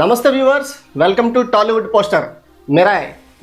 నమస్తే viewers, welcome to Tollywood poster.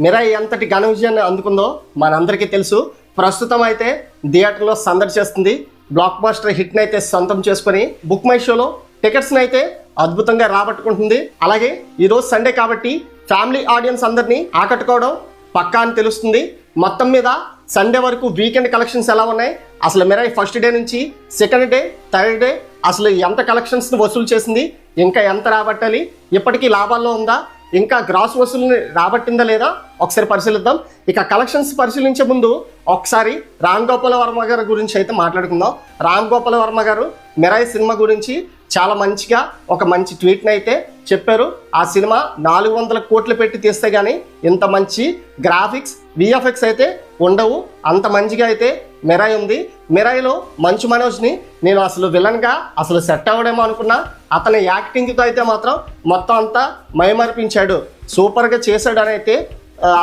Mirai ఎంతటి ఘన విజయాన్ని అందుకుందో మనందరికీ తెలుసు. ప్రస్తుతం అయితే థియేటర్లో సందడి చేస్తుంది. బ్లాక్ బస్టర్ హిట్ని అయితే సొంతం చేసుకొని బుక్ మై షోలో టికెట్స్ని అయితే అద్భుతంగా రాబట్టుకుంటుంది. అలాగే ఈరోజు సండే కాబట్టి ఫ్యామిలీ ఆడియన్స్ అందరినీ ఆకట్టుకోవడం పక్కా అని తెలుస్తుంది. మొత్తం మీద సండే వరకు వీకెండ్ కలెక్షన్స్ ఎలా ఉన్నాయి, అసలు మిరాయ్ ఫస్ట్ డే నుంచి సెకండ్ డే థర్డ్ డే అసలు ఎంత కలెక్షన్స్ని వసూలు చేసింది, ఇంకా ఎంత రాబట్టాలి, ఇప్పటికీ లాభాల్లో ఉందా, ఇంకా గ్రాస్ వసూలుని రాబట్టిందా లేదా ఒకసారి పరిశీలిద్దాం. ఇక కలెక్షన్స్ పరిశీలించే ముందు ఒకసారి రామ్ గోపాల్ వర్మ గారి గురించి అయితే మాట్లాడుకుందాం. రామ్ గోపాల్ వర్మ గారు మిరాయ్ సినిమా గురించి చాలా మంచిగా ఒక మంచి ట్వీట్ని అయితే చెప్పారు. ఆ సినిమా 400 కోట్లు పెట్టి తీస్తే కానీ ఇంత మంచి గ్రాఫిక్స్ విఎఫ్ఎక్స్ అయితే ఉండవు, అంత మంచిగా అయితే మిరాయ్ ఉంది. మిరాయ్లో మంచు మనోజ్ని నేను అసలు విలన్గా అసలు సెట్ అవ్వడేమో అనుకున్నా. అతని యాక్టింగ్తో అయితే మాత్రం మొత్తం అంతా మైమర్పించాడు, సూపర్గా చేశాడు అని అయితే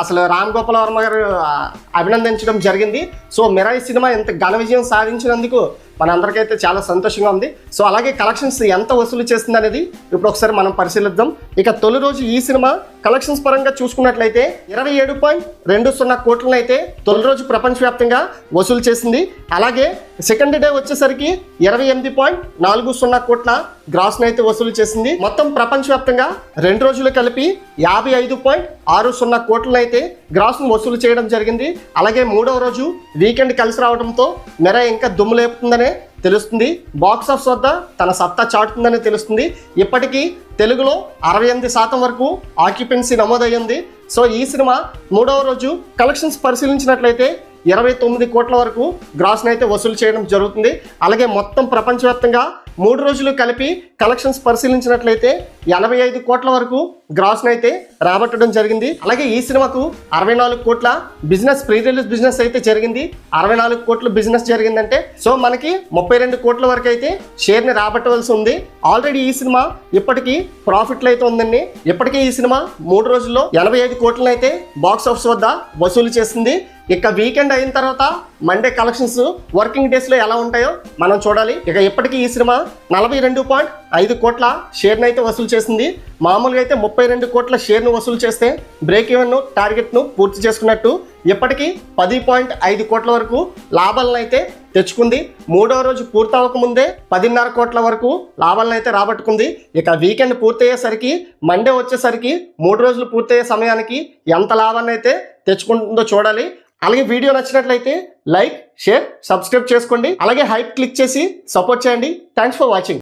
అసలు రామ్ గోపాల్ వర్మ గారు అభినందించడం జరిగింది. సో మిరాయ్ సినిమా ఇంత ఘన విజయం సాధించినందుకు మనందరికైతే చాలా సంతోషంగా ఉంది. సో అలాగే కలెక్షన్స్ ఎంత వసూలు చేస్తుంది అనేది ఇప్పుడు ఒకసారి మనం పరిశీలిద్దాం. ఇక తొలి రోజు ఈ సినిమా కలెక్షన్స్ పరంగా చూసుకున్నట్లయితే 27.20 కోట్లను అయితే తొలి రోజు ప్రపంచవ్యాప్తంగా వసూలు చేసింది. అలాగే సెకండ్ డే వచ్చేసరికి 28.40 కోట్ల గ్రాస్ను అయితే వసూలు చేసింది. మొత్తం ప్రపంచవ్యాప్తంగా 2 రోజులు కలిపి 55.60 కోట్లను అయితే గ్రాస్ను వసూలు చేయడం జరిగింది. అలాగే మూడవ రోజు వీకెండ్ కలిసి రావడంతో మిరాయ్ ఇంకా దుమ్ము లేపుతుందనే తెలుస్తుంది. బాక్స్ ఆఫీస్ వద్ద తన సత్తా చాటుతుందని తెలుస్తుంది. ఇప్పటికీ తెలుగులో 68% వరకు ఆక్యుపెన్సీ నమోదయ్యింది. సో ఈ సినిమా మూడవ రోజు కలెక్షన్స్ పరిశీలించినట్లయితే 29 కోట్ల వరకు గ్రాస్ని అయితే వసూలు చేయడం జరుగుతుంది. అలాగే మొత్తం ప్రపంచవ్యాప్తంగా 3 రోజులు కలిపి కలెక్షన్స్ పరిశీలించినట్లయితే 85 కోట్ల వరకు గ్రాస్ని అయితే రాబట్టడం జరిగింది. అలాగే ఈ సినిమాకు 64 కోట్ల బిజినెస్ ప్రీ రిలీజ్ బిజినెస్ అయితే జరిగింది. 64 కోట్ల బిజినెస్ జరిగిందంటే సో మనకి 32 కోట్ల వరకు అయితే షేర్ని రాబట్టవలసి ఉంది. ఆల్రెడీ ఈ సినిమా ఇప్పటికీ ప్రాఫిట్లు అయితే ఉందండి. ఇప్పటికీ ఈ సినిమా 3 రోజుల్లో 85 కోట్లను అయితే బాక్స్ ఆఫీస్ వద్ద వసూలు చేసింది. ఇక వీకెండ్ అయిన తర్వాత మండే కలెక్షన్స్ వర్కింగ్ డేస్లో ఎలా ఉంటాయో మనం చూడాలి. ఇక ఇప్పటికీ ఈ సినిమా 42.5 కోట్ల షేర్ని అయితే వసూలు చేసింది. మామూలుగా అయితే 32 కోట్ల షేర్ను వసూలు చేస్తే బ్రేక్ ఈవెన్ టార్గెట్ను పూర్తి చేసుకున్నట్టు. ఇప్పటికీ 10.5 కోట్ల వరకు లాభాలను అయితే తెచ్చుకుంది. మూడవ రోజు పూర్తి అవ్వకముందే 10.5 కోట్ల వరకు లాభాలను అయితే రాబట్టుకుంది. ఇక వీకెండ్ పూర్తయ్యేసరికి మండే వచ్చేసరికి 3 రోజులు పూర్తయ్యే సమయానికి ఎంత లాభాన్ని అయితే తెచ్చుకుంటుందో చూడాలి. అలాగే వీడియో నచ్చినట్లయితే లైక్, షేర్, సబ్స్క్రైబ్ చేసుకోండి. అలాగే హైప్ క్లిక్ చేసి సపోర్ట్ చేయండి. Thanks for watching.